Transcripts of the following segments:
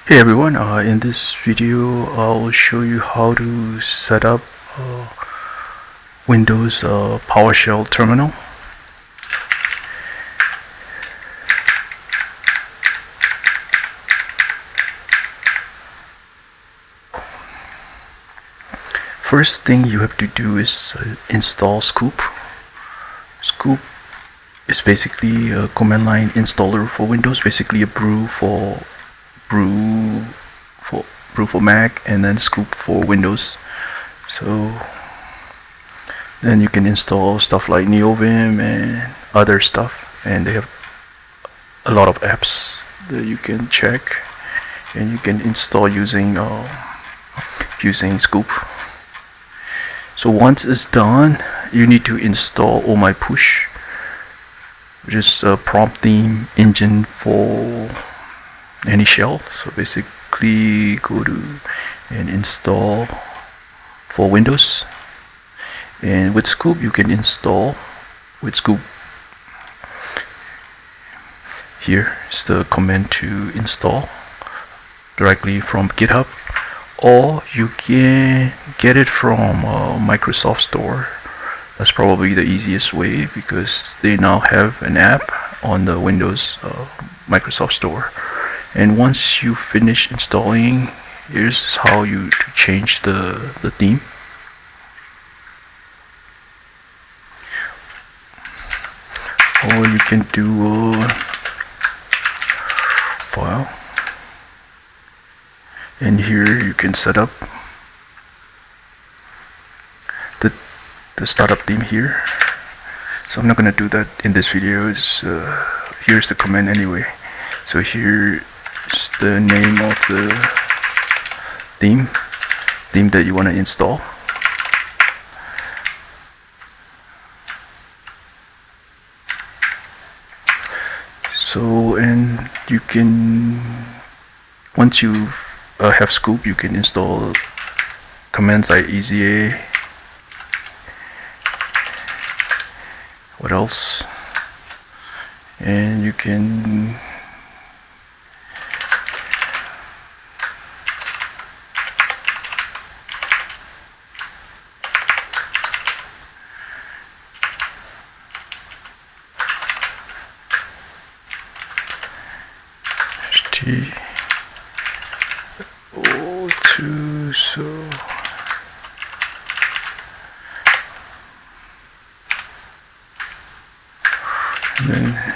Hey everyone, in this video I'll show you how to set up Windows PowerShell terminal. First thing you have to do is install Scoop. Scoop is basically a command line installer for Windows, basically a brew for Mac and then Scoop for Windows. So then you can install stuff like Neovim and other stuff, and they have a lot of apps that you can check and you can install using Scoop. So once it's done, you need to install Oh-my-Posh, which is a prompt theme engine for any shell. So basically go to and install for Windows, and with Scoop you can install with Scoop. Here is the command to install directly from GitHub, or you can get it from Microsoft Store. That's probably the easiest way because they now have an app on the Windows Microsoft Store. And once you finish installing, here's how you change the theme. Or you can do file, and here you can set up the startup theme here. So I'm not going to do that in this video. Here's the command anyway. So here's the name of the theme that you want to install. So, and you can, once you have Scoop, you can install commands like EZA. What else? And you can O2, so and then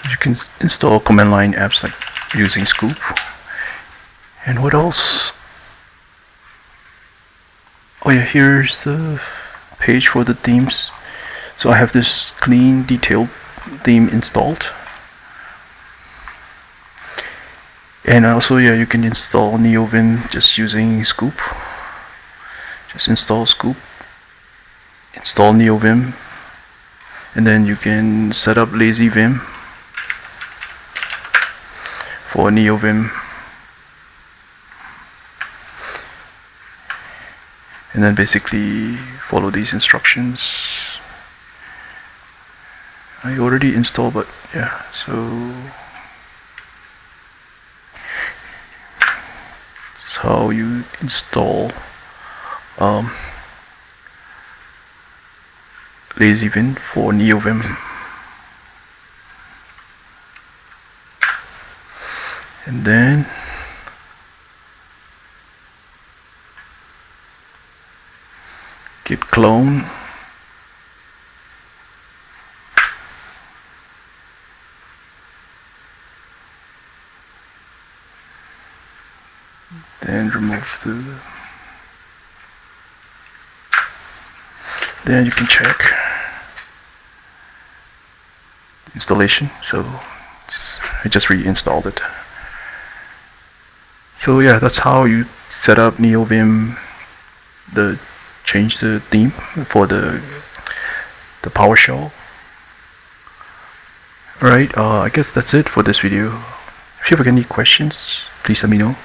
you can install command line apps like using Scoop. And what else? Oh yeah, here's the page for the themes. So I have this clean detailed theme installed. And also, yeah, you can install Neovim just using Scoop. Just install Scoop, install Neovim, and then you can set up lazy Vim for Neovim. And then basically follow these instructions. I already installed, but yeah, so that's how you install lazy Vim for Neovim. And then git clone, then remove then you can check installation. So I just reinstalled it. So yeah, that's how you set up Neovim, change the theme for the PowerShell. Alright, I guess that's it for this video. If you have any questions, please let me know.